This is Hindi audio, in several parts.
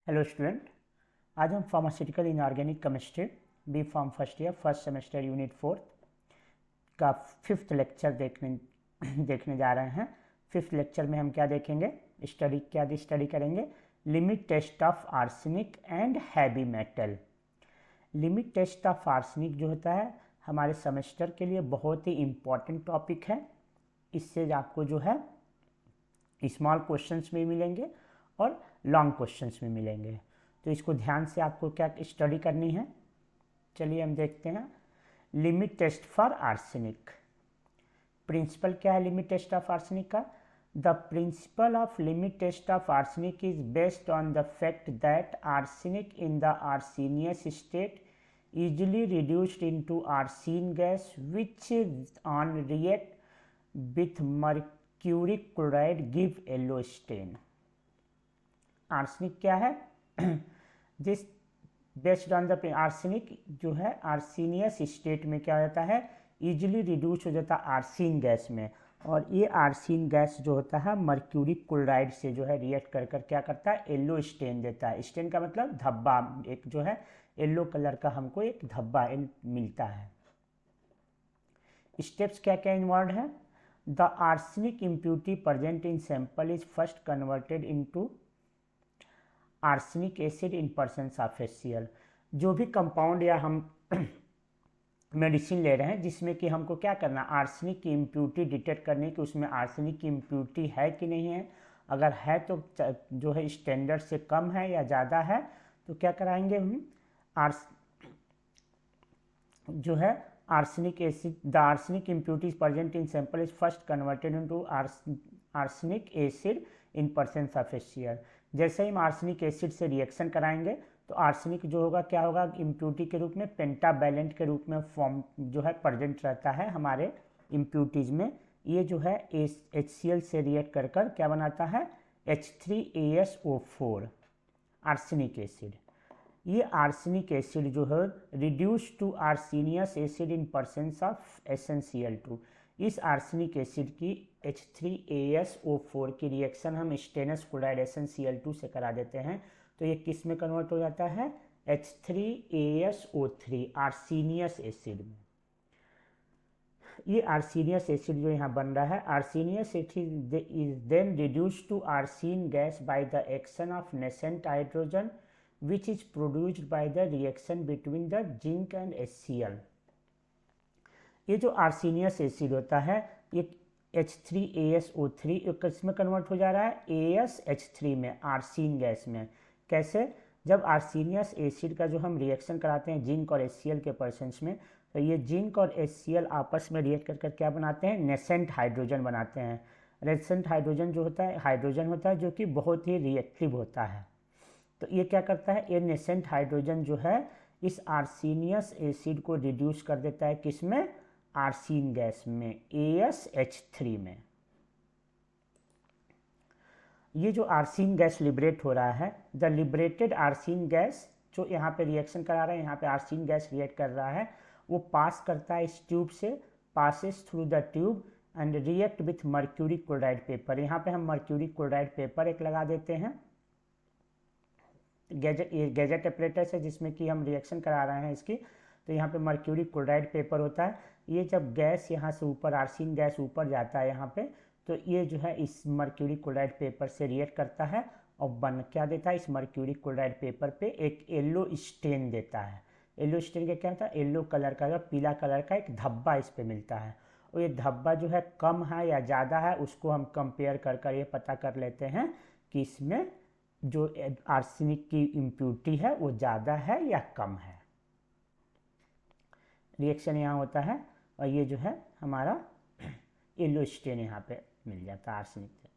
Hello student. आज हम pharmaceutical inorganic chemistry B pharm first year first semester unit 4 का फिफ्थ लेक्चर देखने जा रहे हैं। फिफ्थ लेक्चर में हम क्या देखेंगे, स्टडी करेंगे limit test of arsenic and heavy metal. Limit test of arsenic जो होता है हमारे सेमेस्टर के लिए बहुत ही इम्पॉर्टेंट टॉपिक है। इससे आपको जो है स्मॉल क्वेश्चंस भी मिलेंगे और लॉन्ग क्वेश्चंस भी मिलेंगे, तो इसको ध्यान से आपको क्या स्टडी करनी है। चलिए हम देखते हैं limit test for arsenic. Principle क्या है लिमिट टेस्ट ऑफ आर्सेनिक का? The principle of limit test of arsenic is based on the fact that arsenic in the arsenious state easily reduced into arsine gas which on react with mercuric chloride give yellow stain। Arsenic क्या है? This based on the arsenic जो है आर्सेनियस स्टेट में क्या होता है, इजीली रिड्यूस हो जाता है आर्सिन गैस में, और ये आर्सिन गैस जो होता है मर्क्यूरिक क्लोराइड से जो है रिएक्ट कर कर क्या करता है, येलो स्टेन देता है। स्टेन का मतलब धब्बा, एक जो है येलो कलर का हमको एक धब्बा मिलता है। स्टेप्स क्या क्या इन्वॉल्व है? The arsenic impurity present in sample is first converted into arsenic acid in presence of HCl। जो भी कंपाउंड या हम मेडिसिन ले रहे हैं जिसमें कि हमको क्या करना, आर्सेनिक की इम्प्यूरिटी डिटेक्ट करने की, उसमें आर्सेनिक की इम्प्यूरिटी है कि नहीं है। अगर है तो जो है स्टैंडर्ड से कम है या ज़्यादा है तो क्या कराएंगे हम, जो है arsenic acid, the arsenic impurity present in sample is first converted into arsenic acid in presence of HCl। जैसे ही हम आर्सेनिक एसिड से रिएक्शन कराएंगे तो आर्सेनिक जो होगा क्या होगा, इम्प्यूरिटी के रूप में पेंटावैलेंट के रूप में फॉर्म जो है प्रेजेंट रहता है हमारे इम्प्यूरिटीज़ में। ये जो है HCl से रिएक्ट कर कर क्या बनाता है, H3AsO4 आर्सेनिक एसिड। ये आर्सेनिक एसिड जो है reduce to arsenious acid in presence of SnCl2। इस आर्सेनिक एसिड की H3AsO4 की रिएक्शन हम स्टेनस क्लोराइड SnCl2 से करा देते हैं, तो ये किस में कन्वर्ट हो जाता है, H3AsO3 आर्सेनियस एसिड में। ये आर्सेनियस एसिड जो यहाँ बन रहा है, arsenious acid is then reduce to arsine gas by the action of nascent hydrogen which is produced by the reaction between the zinc and HCl। ये जो आर्सेनियस एसिड होता है ये H3AsO3 किसमें कन्वर्ट हो जा रहा है, AsH3 में, आर्सिन गैस में। कैसे? जब आर्सेनियस एसिड का जो हम रिएक्शन कराते हैं जिंक और HCl के परसेंस में, तो ये जिंक और HCl आपस में रिएक्ट कर कर क्या बनाते हैं, नेसेंट हाइड्रोजन बनाते हैं। नेसेंट हाइड्रोजन जो होता है हाइड्रोजन होता है जो कि बहुत ही रिएक्टिव होता है। तो ये क्या करता है, ये नेसेंट हाइड्रोजन जो है इस आर्सेनियस एसिड को रिड्यूस कर देता है किसमें, आर्सिन गैस में, AsH3 में। ये जो आर्सिन गैस लिबरेट हो रहा है, द लिबरेटेड आर्सिन गैस जो यहाँ पे रिएक्शन करा रहा है, यहाँ पे आर्सिन गैस रिएक्ट कर रहा है, वो पास करता है इस ट्यूब से, passes through the tube and react with mercury chloride paper. यहाँ पे हम मर्क्यूरी क्लोराइड पेपर एक लगा देते हैं। गैजेट अपरेटस है जिसमें कि हम रिएक्शन करा रहे हैं इसकी, तो यहाँ पे मर्क्यूरी क्लोराइड पेपर होता है। ये जब गैस यहाँ से ऊपर, आर्सिन गैस ऊपर जाता है यहाँ पे, तो ये जो है इस मर्क्यूरी क्लोराइड पेपर से रिएक्ट करता है और बन क्या देता है, इस मर्क्यूरी क्लोराइड पेपर पे एक येलो स्टेन देता है। येलो स्टेन का क्या होता है, येलो कलर का, पीला कलर का एक धब्बा इस पर मिलता है, और ये धब्बा जो है कम है या ज़्यादा है उसको हम कंपेयर कर कर ये पता कर लेते हैं कि इसमें जो आर्सेनिक की इम्प्यूरिटी है वो ज़्यादा है या कम है। रिएक्शन यहाँ होता है और ये जो है हमारा येलो स्टेन यहाँ पे मिल जाता है आर्सेनिक से।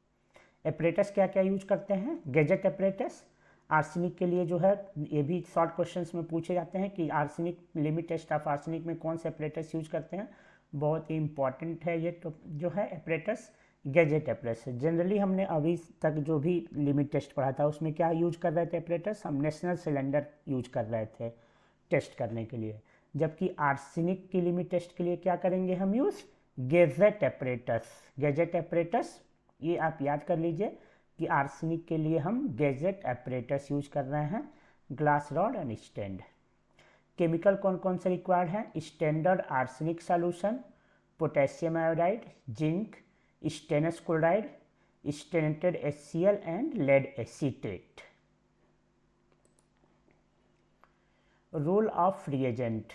एपरेटस क्या क्या यूज करते हैं, गैजेट एपरेटस आर्सेनिक के लिए जो है, ये भी शॉर्ट क्वेश्चंस में पूछे जाते हैं कि arsenic limit test of arsenic में कौन से एपरेटस यूज करते हैं। बहुत ही इंपॉर्टेंट है ये तो जो है एपरेटस, गैजेट एपरेटस। जनरली हमने अभी तक जो भी लिमिट टेस्ट पढ़ा था उसमें क्या यूज कर रहे थे एपरेटस, हम नेशनल सिलेंडर यूज कर रहे थे टेस्ट करने के लिए, जबकि आर्सेनिक की लिमिट टेस्ट के लिए क्या करेंगे हम use, gadget apparatus. Gadget apparatus ये आप याद कर लीजिए, कि आर्सेनिक के लिए हम गैजेट एपरेटस यूज कर रहे हैं, glass rod and stand. Chemical कौन कौन से रिक्वायर्ड हैं? Standard arsenic solution, potassium iodide, zinc, stannous chloride, stannated HCl and lead acetate. Role of reagent,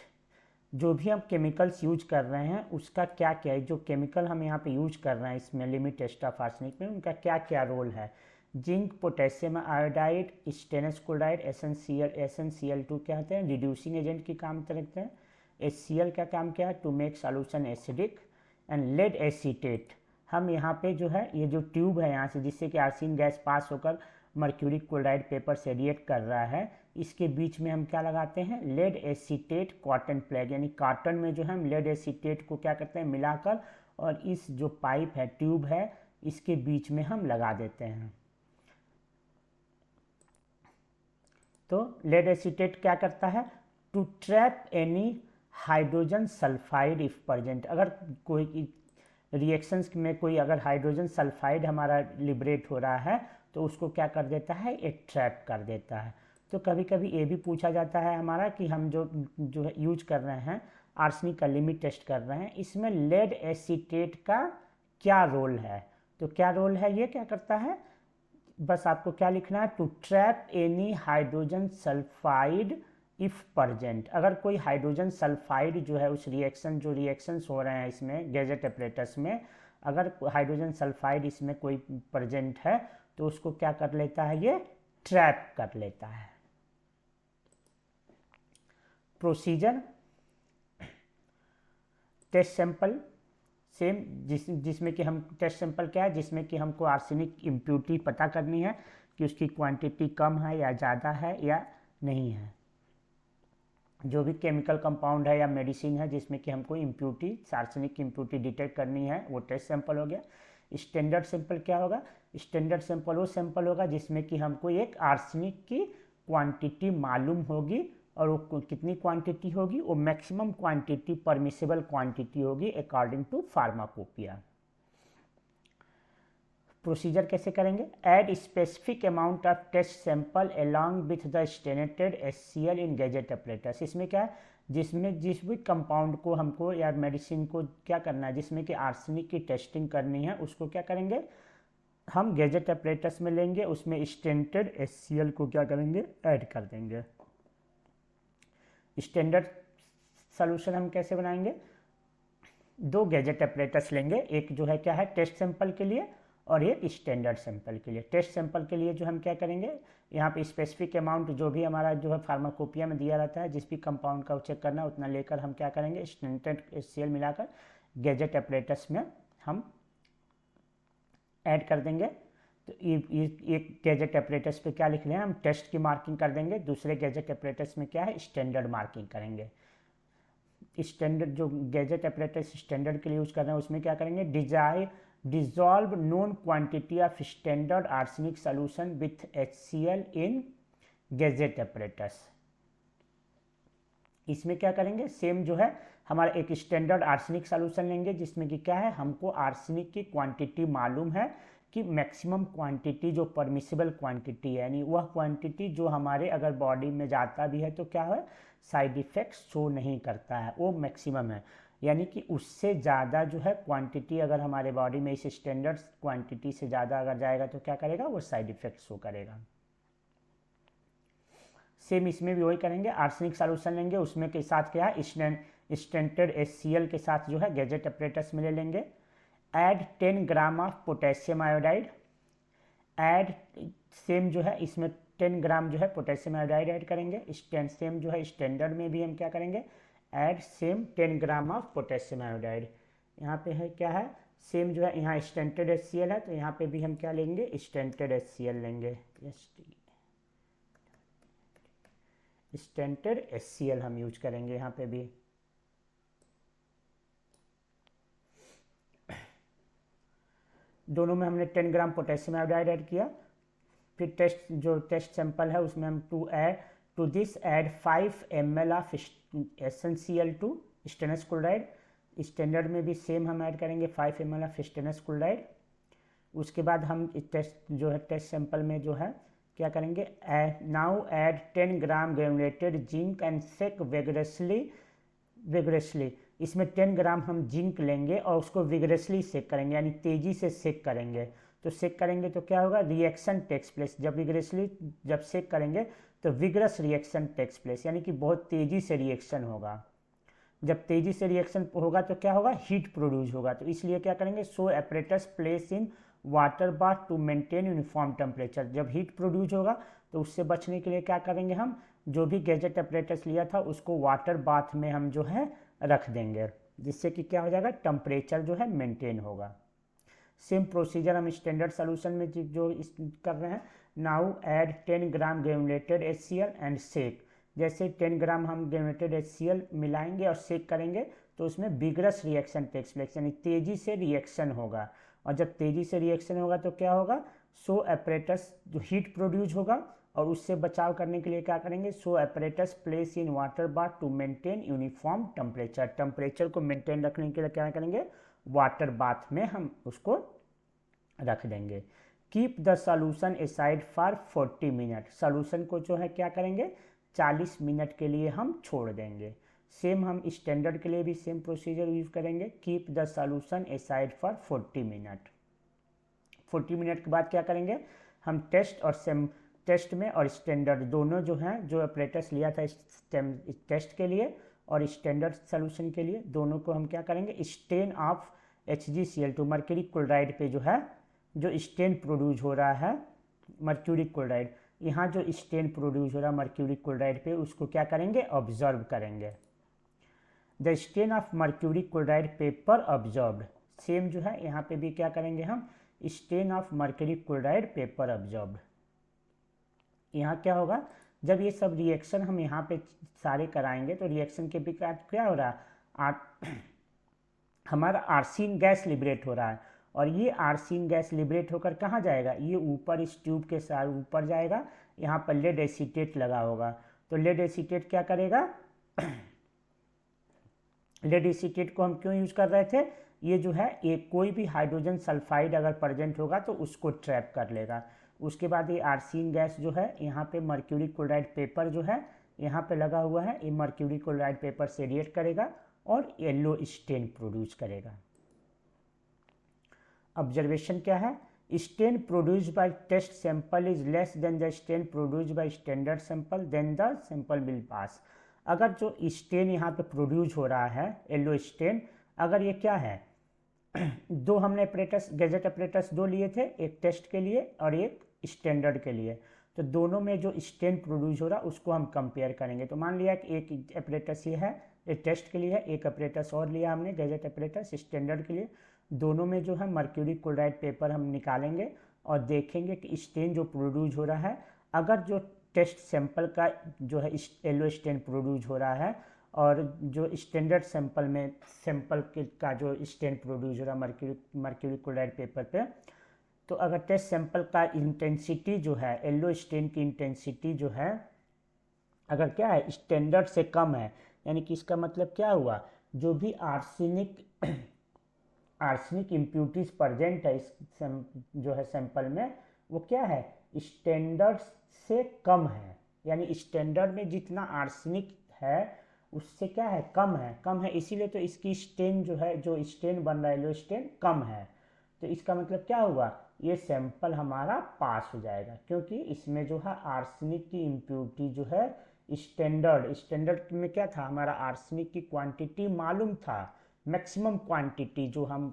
जो भी हम केमिकल्स यूज कर रहे हैं उसका क्या क्या है, जो केमिकल हम यहाँ पे यूज कर रहे हैं इसमें लिमिट टेस्ट ऑफ आर्सेनिक में, उनका क्या क्या रोल है। Zinc, potassium iodide, stannous chloride, SnCl2 क्या होते हैं? रिड्यूसिंग एजेंट की काम करते हैं। HCl का काम क्या है? To make solution acidic. And lead acetate, हम यहाँ पे जो है ये जो ट्यूब है यहाँ से जिससे कि आर्सेनिक गैस पास होकर मर्क्यूरी क्लोराइड पेपर से रिएक्ट कर रहा है, इसके बीच में हम क्या लगाते हैं? लेड एसीटेट कॉटन प्लग, यानी कॉटन में जो है हम लेड एसीटेट को क्या करते हैं? मिलाकर, और इस जो पाइप है, ट्यूब है, इसके बीच में हम लगा देते हैं। तो लेड एसीटेट क्या करता है? To trap any hydrogen sulphide if present, अगर कोई रिएक्शंस में कोई अगर हाइड्रोजन सल्फाइड हमारा लिबरेट हो रहा है तो उसको क्या कर देता है? एक ट्रैप कर देता है। तो कभी कभी ये भी पूछा जाता है हमारा कि हम जो है यूज कर रहे हैं आर्सेनिक का लिमिट टेस्ट कर रहे हैं, इसमें लेड एसीटेट का क्या रोल है? तो क्या रोल है, ये क्या करता है? बस आपको क्या लिखना है? To trap any hydrogen sulphide if present, अगर कोई हाइड्रोजन सल्फाइड जो है उस जो रिएक्शंस हो रहे हैं इसमें गैजेट एपरेटस में, अगर हाइड्रोजन सल्फाइड इसमें कोई प्रेजेंट है तो उसको क्या कर लेता है? ये ट्रैप कर लेता है। प्रोसीजर, टेस्ट सैंपल सेम, जिसमें कि हम टेस्ट सैंपल क्या है? जिसमें कि हमको आर्सेनिक इम्प्यूरिटी पता करनी है कि उसकी क्वांटिटी कम है या ज़्यादा है या नहीं है। जो भी केमिकल कंपाउंड है या मेडिसिन है जिसमें कि हमको इम्प्यूरिटी, आर्सेनिक की इम्प्यूरिटी डिटेक्ट करनी है, वो टेस्ट सैंपल हो गया। स्टैंडर्ड सैंपल क्या होगा? स्टैंडर्ड सैंपल वो सैंपल होगा जिसमें कि हमको एक आर्सेनिक की क्वांटिटी मालूम होगी, और वो कितनी क्वांटिटी होगी? वो मैक्सिमम क्वांटिटी, परमिसिबल क्वांटिटी होगी अकॉर्डिंग टू फार्माकोपिया। प्रोसीजर कैसे करेंगे? Add specific amount of test sample along with the stannated HCl in Gutzeit apparatus. इसमें क्या है? जिसमें जिस भी कंपाउंड को हमको या मेडिसिन को क्या करना है, जिसमें कि आर्सेनिक की टेस्टिंग करनी है, उसको क्या करेंगे? हम गैजेट एपरेटस में लेंगे, उसमें स्टेनेटेड HCl को क्या करेंगे? ऐड कर देंगे। स्टैंडर्ड सॉल्यूशन हम कैसे बनाएंगे? दो गैजेट एपरेटस लेंगे, एक जो है क्या है? टेस्ट सैंपल के लिए, और एक स्टैंडर्ड सैंपल के लिए। टेस्ट सैंपल के लिए जो हम क्या करेंगे? यहाँ पे स्पेसिफिक अमाउंट जो भी हमारा जो है फार्माकोपिया में दिया रहता है, जिस भी कंपाउंड का चेक करना उतना लेकर हम क्या करेंगे? स्टेनेटेड HCl मिलाकर गैजेट एपरेटस में हम ऐड कर देंगे। तो एक गैजेट एपरेटस पे क्या लिख रहे हैं? हम टेस्ट की मार्किंग कर देंगे। दूसरे गैजेट एपरेटस में क्या है? स्टैंडर्ड मार्किंग करेंगे। स्टैंडर्ड जो गैजेट एपरेटस स्टैंडर्ड के लिए यूज कर रहे हैं उसमें क्या करेंगे? Dissolve known quantity of standard arsenic solution with HCl in Gutzeit apparatus. इसमें क्या करेंगे? सेम जो है हमारा एक स्टैंडर्ड आर्सेनिक सॉल्यूशन लेंगे जिसमें कि क्या है? हमको आर्सेनिक की क्वांटिटी मालूम है कि मैक्सिमम क्वांटिटी जो परमिसिबल क्वांटिटी है, यानी वह क्वांटिटी जो हमारे अगर बॉडी में जाता भी है तो क्या है? साइड इफेक्ट शो नहीं करता है, वो मैक्सिमम है। यानी कि उससे ज़्यादा जो है क्वांटिटी अगर हमारे बॉडी में इस स्टैंडर्ड क्वांटिटी से ज़्यादा अगर जाएगा तो क्या करेगा? वो साइड इफेक्ट शो करेगा। सेम इसमें भी वही करेंगे। आर्सेनिक सॉल्यूशन लेंगे, उसमें के साथ क्या है? स्टेनेटेड HCl के साथ जो है गैजेट एपरेटस में ले लेंगे। Add 10 gram of potassium iodide. Add same जो है इसमें 10 ग्राम जो है पोटेशियम आयोडाइड ऐड करेंगे। सेम जो है स्टैंडर्ड में भी हम क्या करेंगे? Add same 10 gram of potassium iodide. यहाँ पे है क्या है? सेम जो है यहाँ स्टेनेटेड HCl है तो यहाँ पे भी हम क्या लेंगे? स्टेनेटेड HCl लेंगे। स्टेनेटेड HCl हम यूज करेंगे यहाँ पे भी। दोनों में हमने 10 ग्राम पोटेशियम आयोडाइड ऐड किया। फिर टेस्ट सैंपल है उसमें हम to this add 5 ml of SnCl2 stannous chloride. Standard में भी सेम हम ऐड करेंगे 5 ml ऑफ स्टेनस क्लोराइड। उसके बाद हम टेस्ट जो है टेस्ट सैंपल में जो है क्या करेंगे, now add 10 gram granulated zinc and shake vigorously. इसमें 10 ग्राम हम जिंक लेंगे और उसको विगरसली सेक करेंगे, यानी तेज़ी से सेक करेंगे। तो सेक करेंगे तो क्या होगा, रिएक्शन टेक्स प्लेस। जब विगरसली जब सेक करेंगे तो विगरस रिएक्शन टेक्स प्लेस, यानी कि बहुत तेज़ी से रिएक्शन होगा। जब तेज़ी से रिएक्शन होगा तो क्या होगा, हीट प्रोड्यूस होगा। तो इसलिए क्या करेंगे, so apparatus place in water bath to maintain uniform temperature. जब हीट प्रोड्यूस होगा तो उससे बचने के लिए क्या करेंगे, हम जो भी गैजेट एपरेटस लिया था उसको वाटर बाथ में हम जो है रख देंगे, जिससे कि क्या हो जाएगा, टेम्परेचर जो है मेंटेन होगा। सेम प्रोसीजर हम स्टैंडर्ड सोल्यूशन में जो कर रहे हैं। Now add 10 gram granulated HCl and सेक। जैसे 10 ग्राम हम ग्रेनुलेटेड HCl मिलाएंगे और सेक करेंगे तो उसमें विगरस रिएक्शन टेक्स प्लेस, यानी तेज़ी से रिएक्शन होगा। और जब तेज़ी से रिएक्शन होगा तो क्या होगा, सो एपरेटस जो हीट प्रोड्यूस होगा, और उससे बचाव करने के लिए क्या करेंगे, so apparatus place in water bath to maintain uniform temperature. Temperature को मेंटेन रखने के लिए क्या करेंगे, वाटर बाथ में हम उसको रख देंगे। Keep the solution aside for 40 minute. Solution को जो है क्या करेंगे, 40 मिनट के लिए हम छोड़ देंगे। सेम हम स्टैंडर्ड के लिए भी सेम प्रोसीजर यूज करेंगे। Keep the solution aside for 40 minute. 40 minute के बाद क्या करेंगे, हम टेस्ट में और स्टैंडर्ड दोनों जो हैं, जो एपरेटस लिया था टेस्ट के लिए और स्टैंडर्ड सॉल्यूशन के लिए, दोनों को हम क्या करेंगे, stand of HgCl2 mercury chloride पे जो है जो स्टेन प्रोड्यूस हो रहा है मर्क्यूरी क्लोराइड, यहाँ जो स्टेन प्रोड्यूस हो रहा है मर्क्यूरी क्लोराइड पे, उसको क्या करेंगे, ऑब्जर्व करेंगे। The stain of mercury chloride paper observed. Same जो है यहाँ पे भी क्या करेंगे, हम stain of mercury chloride paper observed. यहाँ क्या होगा, जब ये सब रिएक्शन हम यहाँ पे सारे कराएंगे तो रिएक्शन के भी क्या हो रहा है, हमारा आर्सीन गैस लिबरेट हो रहा है। और ये आर्सीन गैस लिबरेट होकर कहाँ जाएगा, ये ऊपर इस ट्यूब के साथ ऊपर जाएगा। यहाँ पर लेड एसीटेट लगा होगा, तो लेड एसीटेट क्या करेगा, लेड एसीटेट को हम क्यों यूज कर रहे थे, ये जो है एक कोई भी हाइड्रोजन सल्फाइड अगर प्रेजेंट होगा तो उसको ट्रैप कर लेगा। उसके बाद ये आर्सीन गैस जो है यहाँ पे मर्क्यूरी क्लोराइड पेपर जो है यहाँ पे लगा हुआ है, ये मर्क्यूरी क्लोराइड पेपर से रिएक्ट करेगा और येलो स्टेन प्रोड्यूस करेगा। ऑब्जर्वेशन क्या है, stain produced by test sample is less than the stain produced by standard sample, then the sample will pass. अगर जो स्टेन यहाँ पे प्रोड्यूस हो रहा है येलो स्टेन, अगर ये क्या है, दो हमने एपरेटस गैजेट एपरेटस दो लिए थे, एक टेस्ट के लिए और एक स्टैंडर्ड के लिए, तो दोनों में जो स्टेन प्रोड्यूस हो रहा है उसको हम कंपेयर करेंगे। तो मान लिया कि एक एपरेटस ये है, एक टेस्ट के लिए है, एक एपरेटस और लिया हमने गैजेट एपरेटस स्टैंडर्ड के लिए। दोनों में जो है मर्क्यूरी क्लोराइड पेपर हम निकालेंगे और देखेंगे कि स्टेन जो प्रोड्यूस हो रहा है, अगर जो टेस्ट सैंपल का जो है येलो स्टेन प्रोड्यूस हो रहा है और जो स्टैंडर्ड सैंपल में का जो स्टेन प्रोड्यूस हो रहा है मर्क्यूरी क्लोराइड पेपर पे, तो अगर टेस्ट सैंपल का इंटेंसिटी जो है येलो स्टेन की इंटेंसिटी जो है अगर क्या है स्टैंडर्ड से कम है, यानी कि इसका मतलब क्या हुआ, जो भी आर्सेनिक इम्प्यूरिटीज प्रेजेंट है इस जो है सैंपल में, वो क्या है स्टैंडर्ड से कम है। यानी स्टैंडर्ड में जितना आर्सेनिक है उससे क्या है, कम है, इसीलिए तो इसकी स्टेन जो है, जो स्टेन बन रहा है येलो स्टेन कम है। तो इसका मतलब क्या हुआ, ये सैंपल हमारा पास हो जाएगा, क्योंकि इसमें जो है आर्सेनिक की इम्प्यूरिटी जो है स्टैंडर्ड में क्या था, हमारा आर्सेनिक की क्वांटिटी मालूम था, मैक्सिमम क्वांटिटी जो हम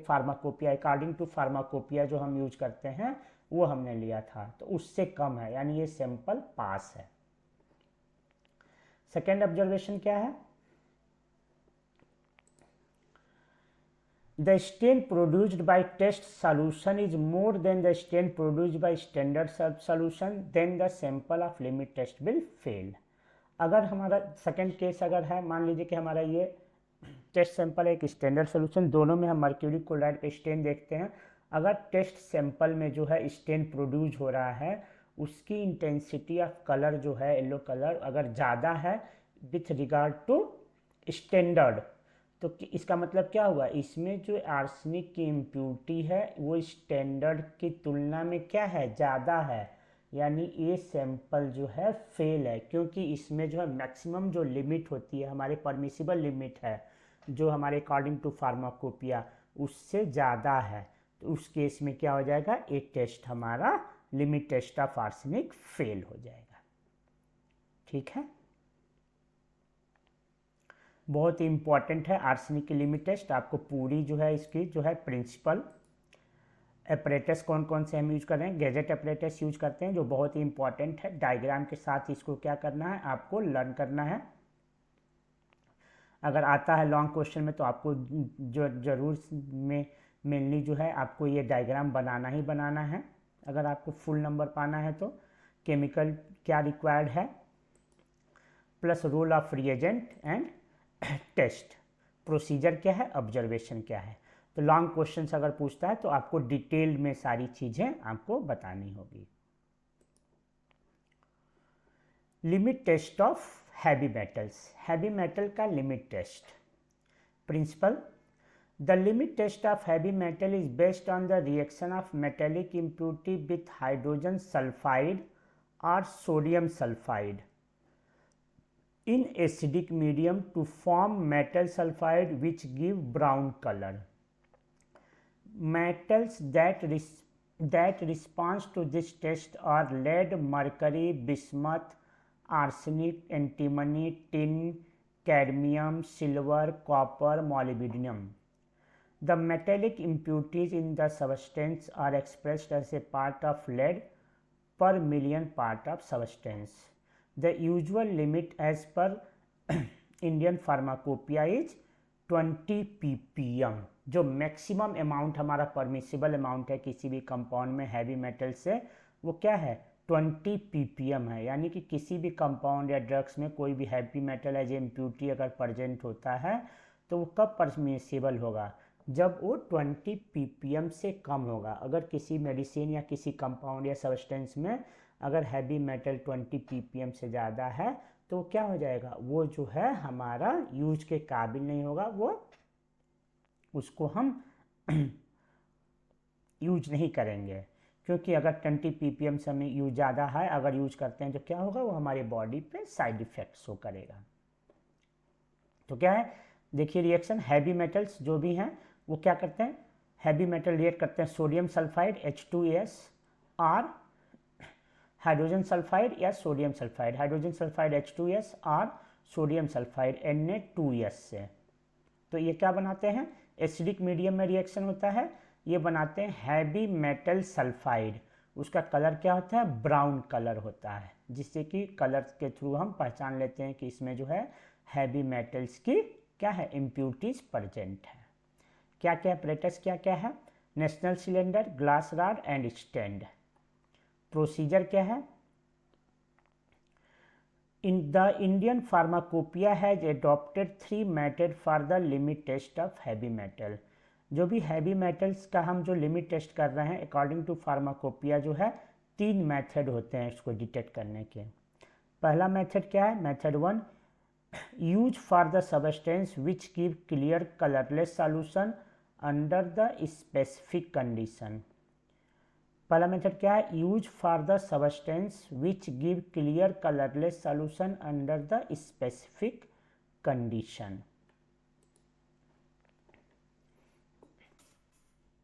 फार्माकोपिया अकॉर्डिंग टू फार्माकोपिया जो हम यूज करते हैं वो हमने लिया था, तो उससे कम है, यानी ये सैंपल पास है। सेकेंड ऑब्जर्वेशन क्या है, the stain produced by test solution is more than the stain produced by standard solution, then the sample of limit test will fail. अगर हमारा सेकेंड केस अगर है, मान लीजिए कि हमारा ये टेस्ट सैंपल है एक स्टैंडर्ड सॉल्यूशन, दोनों में हम मर्क्यूरी क्लोराइड पे स्टेन देखते हैं। अगर टेस्ट सैंपल में जो है स्टेन प्रोड्यूस हो रहा है उसकी इंटेंसिटी ऑफ कलर जो है येलो कलर अगर ज़्यादा है विथ रिगार्ड टू स्टैंडर्ड, तो इसका मतलब क्या हुआ, इसमें जो आर्सेनिक की इम्प्यूरिटी है वो स्टैंडर्ड की तुलना में क्या है, ज़्यादा है, यानी ये सैंपल जो है फेल है, क्योंकि इसमें जो है मैक्सिमम जो लिमिट होती है, हमारे परमिसिबल लिमिट है जो हमारे अकॉर्डिंग टू फार्माकोपिया उससे ज़्यादा है। तो उस केस में क्या हो जाएगा, एक टेस्ट हमारा limit test of arsenic fail हो जाएगा। ठीक है, बहुत ही इंपॉर्टेंट है आर्सेनिक की लिमिट टेस्ट। आपको पूरी जो है इसकी जो है प्रिंसिपल अपरेटस कौन कौन से हम यूज कर रहे हैं, गैजेट अपरेटस यूज करते हैं जो बहुत ही इंपॉर्टेंट है। डायग्राम के साथ इसको क्या करना है, आपको लर्न करना है। अगर आता है लॉन्ग क्वेश्चन में तो आपको जो जरूर में मेनली जो है आपको ये डायग्राम बनाना ही बनाना है अगर आपको फुल नंबर पाना है तो। केमिकल क्या रिक्वायर्ड है, plus role of reagent and test, procedure क्या है, ऑब्जर्वेशन क्या है। तो लॉन्ग क्वेश्चन अगर पूछता है तो आपको डिटेल्ड में सारी चीज़ें आपको बतानी होगी। Limit test of heavy metals, heavy metal का limit test. Principle, the limit test of heavy metal is based on the reaction of metallic impurity with hydrogen sulphide और sodium sulphide in acidic medium to form metal sulfide which give brown color. Metals that responds to this test are lead, mercury, bismuth, arsenic, antimony, tin, cadmium, silver, copper, molybdenum. The metallic impurities in the substance are expressed as a part of lead per million part of substance. The usual limit as per Indian Pharmacopoeia is 20 ppm। जो मैक्सिमम अमाउंट हमारा परमिसिबल अमाउंट है किसी भी कंपाउंड में हैवी मेटल से वो क्या है, 20 ppm है। यानी कि किसी भी कंपाउंड या ड्रग्स में कोई भी हैवी मेटल एज इम्प्यूरिटी अगर प्रेजेंट होता है तो वो कब परमिसिबल होगा, जब वो 20 ppm से कम होगा। अगर किसी मेडिसिन या किसी कंपाउंड या सब्सटेंस में अगर हैवी मेटल 20 ppm से ज़्यादा है तो क्या हो जाएगा, वो जो है हमारा यूज के काबिल नहीं होगा, वो उसको हम यूज नहीं करेंगे। क्योंकि अगर 20 ppm से हमें यूज ज़्यादा है अगर यूज करते हैं तो क्या होगा, वो हमारी बॉडी पे साइड इफ़ेक्ट शो करेगा। तो क्या है, देखिए रिएक्शन हैवी मेटल्स जो भी हैं वो क्या करते हैं, हैवी मेटल रिएक्ट करते हैं सोडियम सल्फाइड H2S और हाइड्रोजन सल्फाइड या sodium sulphide, hydrogen sulphide H2S और सोडियम सल्फाइड Na2S से। तो ये क्या बनाते हैं, एसिडिक मीडियम में रिएक्शन होता है, ये बनाते हैं हैवी मेटल सल्फाइड। उसका कलर क्या होता है, ब्राउन कलर होता है, जिससे कि कलर के थ्रू हम पहचान लेते हैं कि इसमें जो है हैवी मेटल्स की क्या है, इम्प्यूरिटीज प्रेजेंट है। क्या क्या अपरेटस क्या क्या है, national cylinder, glass rod and stand. Procedure क्या है, in the Indian pharmacopoeia has adopted 3 method for the limit test of heavy metal. जो भी हैवी मेटल्स का हम जो लिमिट टेस्ट कर रहे हैं अकॉर्डिंग टू फार्माकोपिया जो है 3 मेथड होते हैं इसको डिटेक्ट करने के। पहला मेथड क्या है, method 1, use for the substance which give clear colourless solution under the specific condition. पहला मेथड क्या है, use for the substance which give clear colourless solution under the specific condition.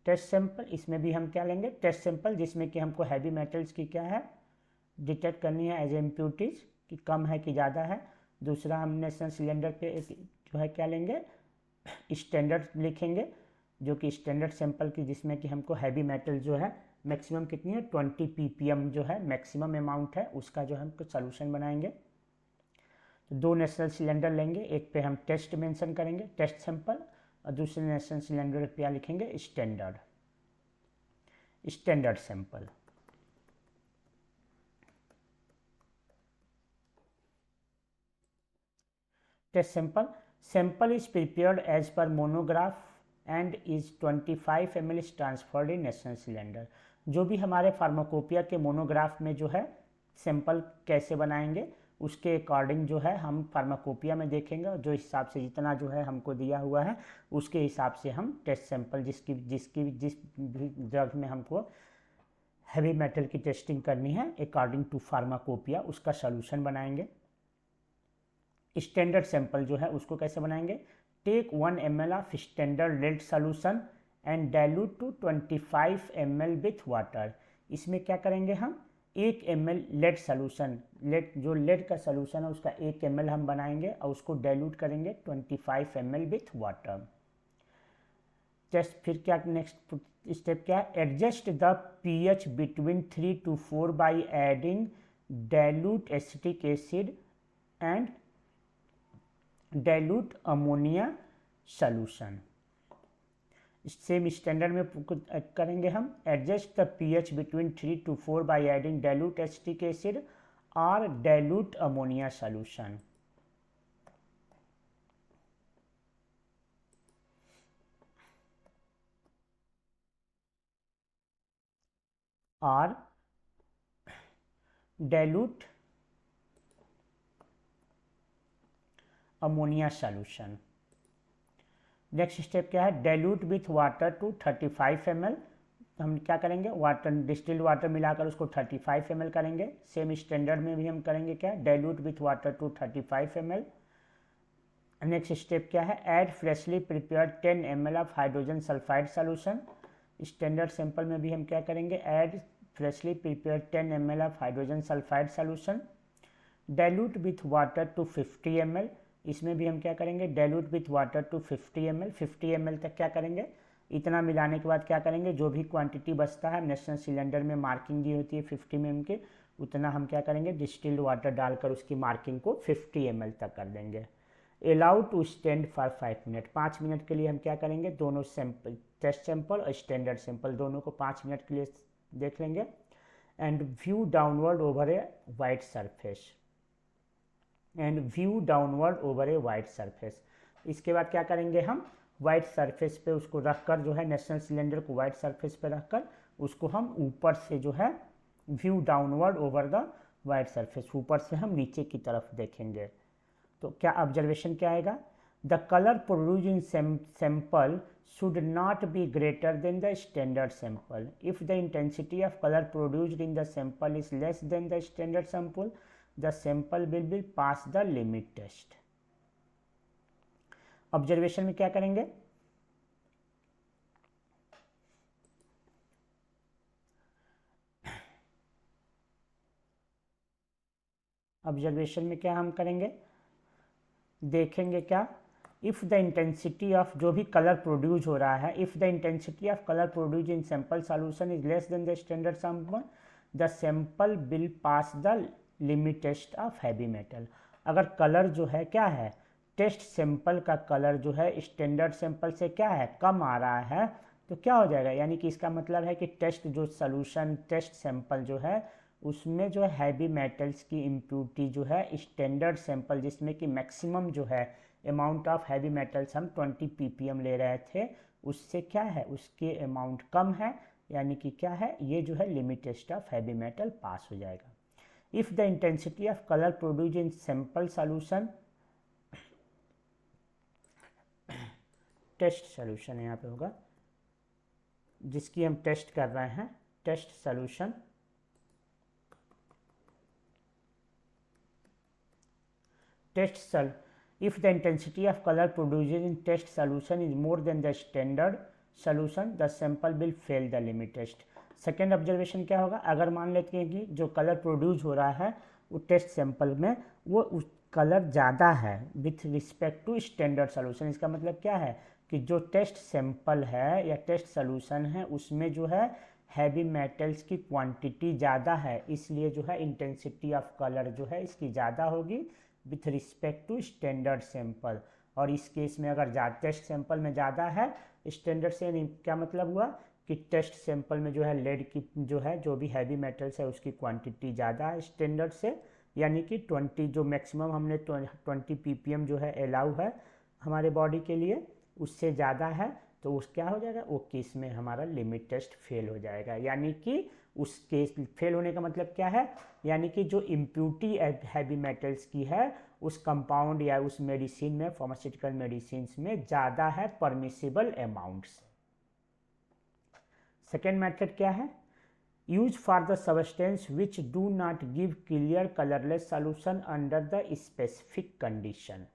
Test sample, इसमें भी हम क्या लेंगे, टेस्ट सैंपल जिसमें कि हमको हैवी मेटल्स की क्या है डिटेक्ट करनी है एज इम्प्यूरिटीज कि कम है कि ज़्यादा है। दूसरा हम नेशनल सिलेंडर पे जो है क्या लेंगे, स्टैंडर्ड लिखेंगे जो कि स्टैंडर्ड सैंपल की जिसमें कि हमको हैवी मेटल जो है मैक्सिमम कितनी है 20 ppm जो है मैक्सिमम अमाउंट है, उसका जो हम कुछ सोल्यूशन बनाएंगे। तो 2 नेशनल सिलेंडर लेंगे, एक पे हम टेस्ट मेंशन करेंगे टेस्ट सैंपल और दूसरे नेशनल सिलेंडर पे लिखेंगे standard sample. Test sample is prepared as per monograph and is 25 ml transferred in national cylinder. जो भी हमारे फार्माकोपिया के मोनोग्राफ में जो है सैंपल कैसे बनाएंगे उसके अकॉर्डिंग जो है हम फार्माकोपिया में देखेंगे, और जो हिसाब से जितना जो है हमको दिया हुआ है उसके हिसाब से हम टेस्ट सैंपल जिस भी ड्रग में हमको हैवी मेटल की टेस्टिंग करनी है अकॉर्डिंग टू फार्माकोपिया उसका सॉल्यूशन बनाएंगे। स्टैंडर्ड सैंपल जो है उसको कैसे बनाएंगे, take 1 ml of standard lead solution and dilute to 25 ml with water. इसमें क्या करेंगे हम 1 ml लेड सॉल्यूशन, जो लेड का सॉल्यूशन है उसका 1 ml हम बनाएंगे और उसको डाइल्यूट करेंगे 25 ml विथ वाटर। टेस्ट फिर क्या नेक्स्ट स्टेप क्या है, adjust the pH between 3 to 4 by adding dilute acetic acid and dilute ammonia solution. Same standard में करेंगे हम, adjust the pH between 3 to 4 by adding dilute acetic acid और डाइल्यूट अमोनिया सॉल्यूशन। और dilute ammonia solution. Next step क्या है, dilute with water to 35 ml। हम क्या करेंगे, वाटर डिस्टिल्ड वाटर मिलाकर उसको 35 ml करेंगे। सेम स्टैंडर्ड में भी हम करेंगे क्या, dilute with water to 35 ml। Next step क्या है, add freshly prepared 10 ml of hydrogen sulphide solution. Standard sample में भी हम क्या करेंगे, add freshly prepared 10 ml of hydrogen sulphide solution. Dilute with water to 50 ml। इसमें भी हम क्या करेंगे, dilute with water to 50 ml। 50 ml तक क्या करेंगे, इतना मिलाने के बाद क्या करेंगे, जो भी क्वांटिटी बचता है नेशनल सिलेंडर में मार्किंग दी होती है 50 ml की, उतना हम क्या करेंगे डिस्टिल्ड वाटर डालकर उसकी मार्किंग को 50 ml तक कर देंगे। Allow to stand for 5 minute. 5 minute के लिए हम क्या करेंगे, दोनों सैंपल टेस्ट सैंपल और स्टैंडर्ड सैंपल दोनों को 5 मिनट के लिए देख लेंगे। And view downward over a white surface, and view downward over a white surface. इसके बाद क्या करेंगे, हम वाइट सरफेस पे उसको रखकर जो है नेशनल सिलेंडर को वाइट सरफेस पे रखकर उसको हम ऊपर से जो है view downward over the white surface, ऊपर से हम नीचे की तरफ देखेंगे। तो क्या ऑब्जर्वेशन क्या आएगा, the colour produced in sample should not be greater than the standard sample. If the intensity of color produced in the sample is less than the standard sample, the sample will be pass the limit test. Observation में क्या करेंगे, ऑब्जर्वेशन में क्या हम करेंगे, देखेंगे क्या, इफ द इंटेंसिटी ऑफ जो भी कलर प्रोड्यूस हो रहा है, if the intensity of colour produce in sample solution is less than the standard sample, the sample will pass the limit test of heavy metal. अगर कलर जो है क्या है, टेस्ट सैंपल का कलर जो है स्टैंडर्ड सैंपल से क्या है कम आ रहा है, तो क्या हो जाएगा, यानी कि इसका मतलब है कि टेस्ट जो सॉल्यूशन टेस्ट सैंपल जो है उसमें जो हैवी मेटल्स की इम्प्यूरिटी जो है स्टैंडर्ड सैंपल जिसमें कि मैक्सिमम जो है अमाउंट ऑफ हैवी मेटल्स हम 20 ppm ले रहे थे, उससे क्या है उसके अमाउंट कम है, यानी कि क्या है ये जो है limit test of heavy metal pass हो जाएगा। If the intensity of colour produce in sample solution, test solution यहाँ पे होगा जिसकी हम टेस्ट कर रहे हैं, test solution, if the intensity of color produced in test solution is more than the standard solution, the sample will fail the limit test. Second observation क्या होगा, अगर मान लेते हैं कि जो कलर प्रोड्यूस हो रहा है वो टेस्ट सैंपल में वो उस कलर ज़्यादा है with respect to standard solution, इसका मतलब क्या है कि जो टेस्ट सैंपल है या टेस्ट सॉल्यूशन है उसमें जो है हैवी मेटल्स की क्वांटिटी ज़्यादा है, इसलिए जो है इंटेंसिटी ऑफ कलर जो है इसकी ज़्यादा होगी with respect to standard sample. और इस केस में अगर टेस्ट सैंपल में ज़्यादा है स्टैंडर्ड से, क्या मतलब हुआ कि टेस्ट सैंपल में जो है लेड की जो है जो भी हैवी मेटल्स है उसकी क्वांटिटी ज़्यादा है स्टैंडर्ड से, यानी कि 20 जो मैक्सिमम हमने 20 ppm जो है अलाउ है हमारे बॉडी के लिए उससे ज़्यादा है, तो उस क्या हो जाएगा वो केस में हमारा लिमिट टेस्ट फेल हो जाएगा, यानी कि उसके फेल होने का मतलब क्या है, यानी कि जो इम्प्यूरिटी हैवी मेटल्स की है उस कंपाउंड या उस मेडिसिन में, फार्मास्यूटिकल मेडिसिन में ज़्यादा है परमिसिबल अमाउंट्स। सेकेंड मेथड क्या है, use for the substance which do not give clear colourless solution under the specific condition.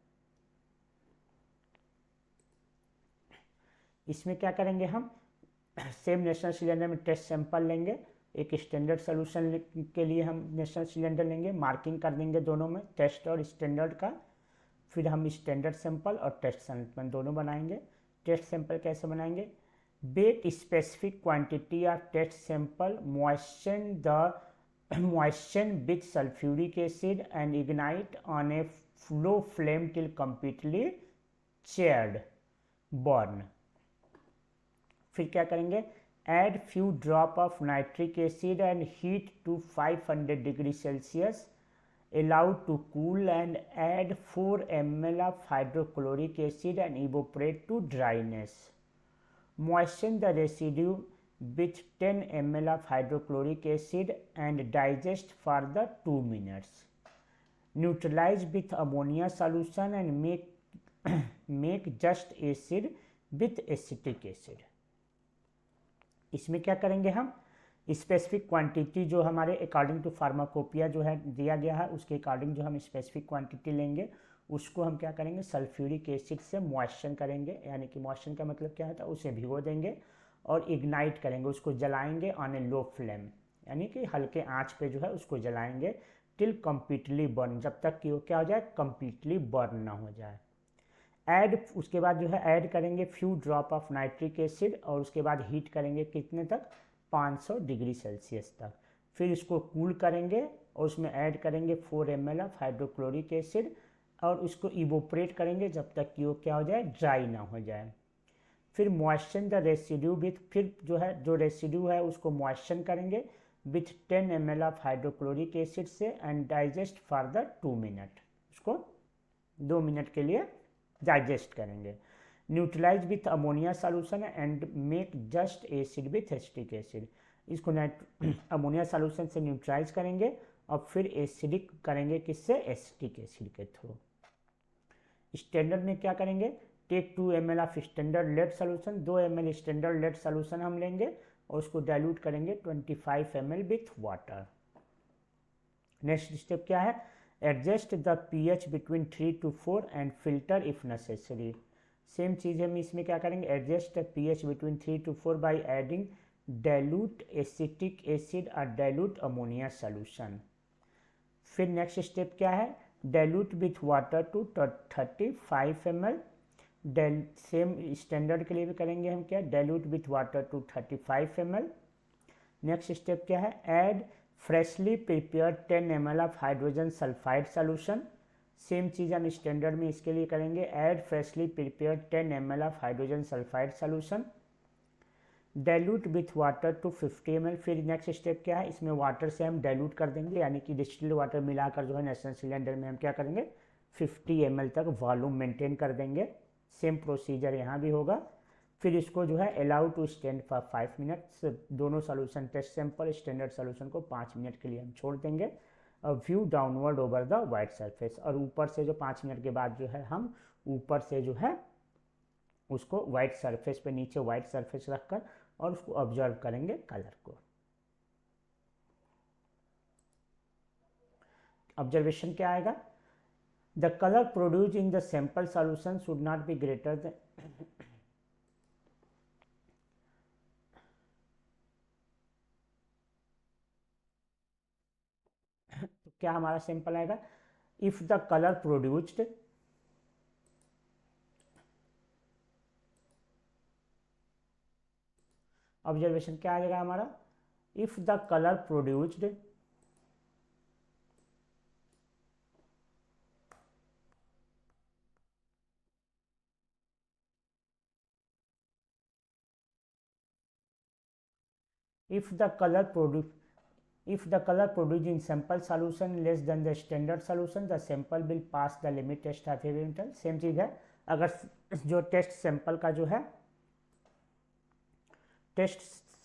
इसमें क्या करेंगे हम, सेम नेशनल सिलेंडर में टेस्ट सैंपल लेंगे, एक स्टैंडर्ड सोल्यूशन के लिए हम नेशनल सिलेंडर लेंगे, मार्किंग कर देंगे दोनों में टेस्ट और स्टैंडर्ड का, फिर हम स्टैंडर्ड सैंपल और टेस्ट सैंपल दोनों बनाएंगे। टेस्ट सैंपल कैसे बनाएंगे, बेट specific quantity of test sample, moisten with sulfuric acid and ignite on a low flame till completely charred, burn। फिर क्या करेंगे, add few drop of nitric acid and heat to 500 degree Celsius, allow to cool and add 4 ml of hydrochloric acid and evaporate to dryness। Moisten the residue with 10 ml of hydrochloric acid and digest for the 2 minutes। Neutralize with ammonia solution and make just acid with acetic acid। इसमें क्या करेंगे हम, स्पेसिफिक क्वांटिटी जो हमारे अकॉर्डिंग टू फार्माकोपिया जो है दिया गया है उसके अकॉर्डिंग जो हम स्पेसिफिक क्वांटिटी लेंगे उसको हम क्या करेंगे, सल्फ्यूरिक एसिड से मॉइस्चर करेंगे, यानी कि मॉइस्चर का मतलब क्या होता है, उसे भिगो देंगे और इग्नाइट करेंगे, उसको जलाएंगे ऑन ए लो फ्लेम, यानी कि हल्के आंच पे जो है उसको जलाएंगे टिल कम्प्लीटली बर्न, जब तक कि वो क्या हो जाए, कम्प्लीटली बर्न ना हो जाए। ऐड, उसके बाद जो है ऐड करेंगे few drop of nitric acid और उसके बाद हीट करेंगे कितने तक, 500 डिग्री सेल्सियस तक। फिर इसको कूल करेंगे और उसमें ऐड करेंगे 4 ml ऑफ हाइड्रोक्लोरिक एसिड और उसको इवोपरेट करेंगे जब तक कि वो क्या हो जाए, ड्राई ना हो जाए। फिर मॉइस्चर द रेसिड्यू विथ, फिर जो है जो रेसिड्यू है उसको मॉइस्चर करेंगे with 10 ml of hydrochloric acid से and digest for the 2 minute, उसको 2 मिनट के लिए डाइजेस्ट करेंगे। Neutralise with ammonia solution and make just acid with acetic acid, इसको अमोनिया सॉल्यूशन से न्यूट्रलाइज करेंगे और फिर एसिडिक करेंगे किससे, एसिटिक एसिड के थ्रू। स्टैंडर्ड में क्या करेंगे, take 2 ml of standard lead solution, 2 ml standard lead solution हम लेंगे और उसको डाइल्यूट करेंगे 25 ml with water. Next step क्या है, adjust the pH between 3 to 4 and filter if necessary. Same चीज़ हम इसमें क्या करेंगे, adjust the pH between 3 to 4 by adding dilute acetic acid और डाइल्यूट अमोनिया सॉल्यूशन। फिर नेक्स्ट स्टेप क्या है, dilute with water to 35 ml, same standard के लिए भी करेंगे हम क्या, dilute with water to 35 ml। Next step क्या है, add freshly prepare 10 ml of hydrogen sulphide solution, same चीज़ हम स्टैंडर्ड में इसके लिए करेंगे, add freshly prepare 10 ml of hydrogen sulphide solution, dilute with water to 50 ml। फिर नेक्स्ट स्टेप क्या है, इसमें वाटर से हम डाइल्यूट कर देंगे, यानी कि डिस्टिल्ड वाटर मिलाकर जो है नेशनल सिलेंडर में हम क्या करेंगे, 50 ml तक वॉल्यूम मेंटेन कर देंगे। सेम प्रोसीजर यहाँ भी होगा। फिर इसको जो है allow to stand for 5 minutes, दोनों solution test sample standard solution को 5 मिनट के लिए हम छोड़ देंगे और view downward over the white surface, और ऊपर से जो 5 मिनट के बाद जो है हम ऊपर से जो है उसको वाइट सरफेस पे, नीचे वाइट सरफेस रखकर और उसको ऑब्जर्व करेंगे कलर को। ऑब्जर्वेशन क्या आएगा, the colour produce in the sample solution should not be greater than, तो क्या हमारा सैंपल आएगा, if the colour produced observation क्या आ जाएगा हमारा, if the colour produced if the color produced in sample solution less than the standard solution, the sample will pass the limit test of heavy metal। Same चीज़ है, अगर जो टेस्ट सैंपल का जो है, टेस्ट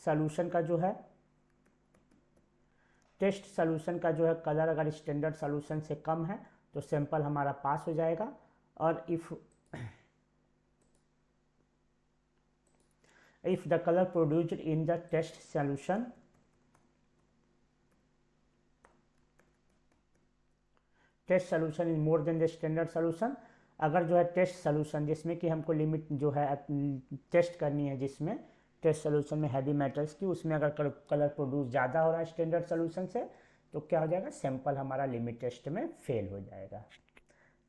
सॉल्यूशन का जो है टेस्ट सोल्यूशन का जो है कलर अगर स्टैंडर्ड सोल्यूशन से कम है तो सैंपल हमारा पास हो जाएगा। और if the color produced in the test solution is more than the standard solution, अगर जो है टेस्ट सोल्यूशन जिसमें कि हमको लिमिट जो है टेस्ट करनी है, जिसमें टेस्ट सोल्यूशन में हैवी मेटल्स की, उसमें अगर कलर प्रोड्यूस ज़्यादा हो रहा है स्टैंडर्ड सोल्यूशन से तो क्या हो जाएगा, सैंपल हमारा लिमिट टेस्ट में फेल हो जाएगा।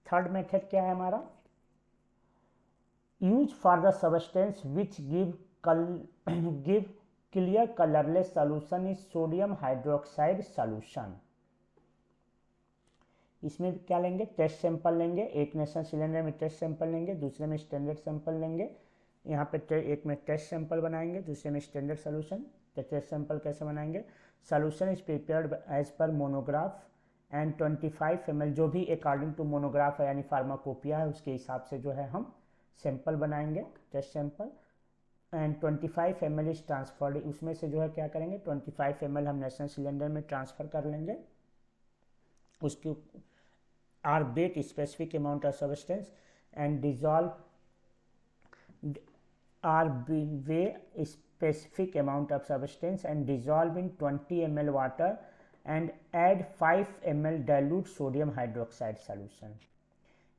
थर्ड मेथड क्या है हमारा, use for the substance which give clear colourless solution is sodium hydroxide solution. इसमें क्या लेंगे, टेस्ट सैंपल लेंगे, एक नेशन सिलेंडर में टेस्ट सैंपल लेंगे, दूसरे में स्टैंडर्ड सैंपल लेंगे। यहाँ पे एक में टेस्ट सैंपल बनाएंगे, दूसरे में स्टैंडर्ड सॉल्यूशन। तो टेस्ट सैंपल कैसे बनाएंगे, solution is prepared as per monograph and 25 ml, जो भी अकॉर्डिंग टू मोनोग्राफ है यानी फार्माकोपिया है उसके हिसाब से जो है हम सैंपल बनाएंगे, test sample. And 25 ml is transferred, उसमें से जो है क्या करेंगे 25 ml हम नेशनल सिलेंडर में ट्रांसफ़र कर लेंगे। उसके or weight specific amount of substance and dissolve or weigh specific amount of substance and dissolve in 20 ml water and add 5 ml dilute sodium hydroxide solution.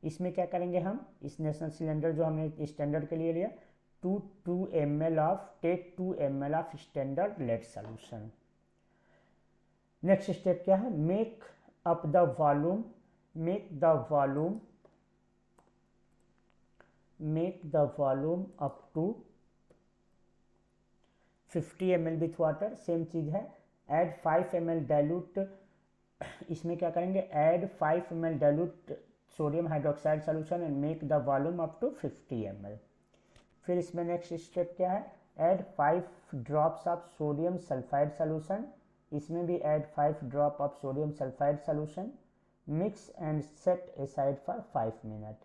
इसमें क्या करेंगे हम, इस नेशनल सिलेंडर जो हमने स्टैंडर्ड के लिए लिया, 2 ml of standard lead solution. Next step क्या है, make the volume up to 50 ml with water. Same चीज है, ऐड 5 ml डाइल्यूट, इसमें क्या करेंगे, add 5 ml dilute sodium hydroxide solution and make the volume up to 50 ml। फिर इसमें नेक्स्ट स्टेप क्या है, add 5 drops of sodium sulphide solution, इसमें भी add 5 drop of sodium sulphide solution, mix and set aside for 5 minute.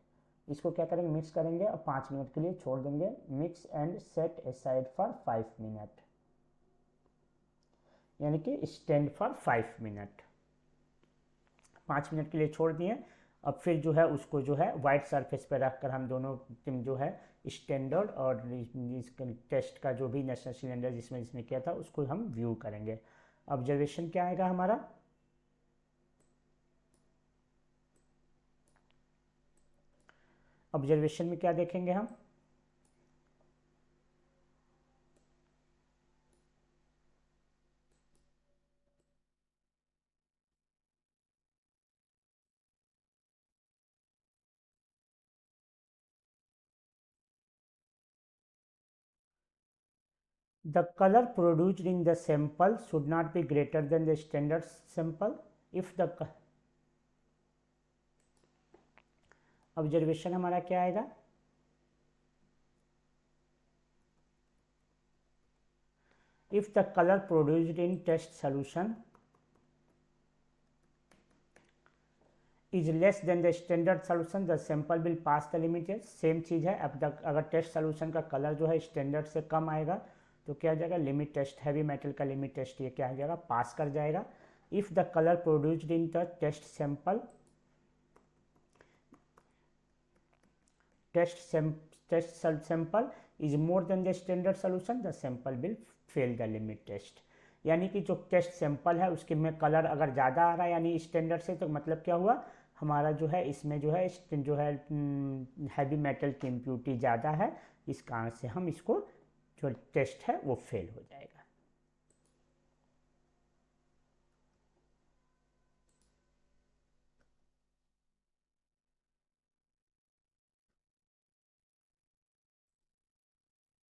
इसको क्या करेंगे, मिक्स करेंगे और 5 मिनट के लिए छोड़ देंगे, mix and set aside for 5 minute, यानी कि स्टैंड फॉर 5 मिनट। 5 मिनट के लिए छोड़ दिए। अब फिर जो है उसको जो है वाइट सरफेस पर रखकर हम दोनों जो है स्टैंडर्ड और टेस्ट का जो भी नेशनल सिलेंडर जिसमें किया था उसको हम व्यू करेंगे। ऑब्जर्वेशन क्या आएगा हमारा, ऑब्जर्वेशन में क्या देखेंगे हम, the color produced in the sample should not be greater than the standard sample if the observation हमारा क्या आएगा, if the color produced in test solution is less than the standard solution the sample will pass the limit test। Same चीज़ है, अब तक अगर टेस्ट सोल्यूशन का कलर जो है स्टैंडर्ड से कम आएगा तो क्या हो जाएगा, लिमिट टेस्ट, हैवी मेटल का लिमिट टेस्ट ये क्या हो जाएगा, पास कर जाएगा। If the colour produced in the test sample is more than the standard solution the sample will fail the limit test. यानी कि जो टेस्ट सैंपल है उसके में कलर अगर ज़्यादा आ रहा है यानी स्टैंडर्ड से, तो मतलब क्या हुआ, हमारा जो है इसमें जो है हैवी मेटल की इम्प्योरिटी ज़्यादा है, इस कारण से हम इसको जो टेस्ट है वो फेल हो जाएगा।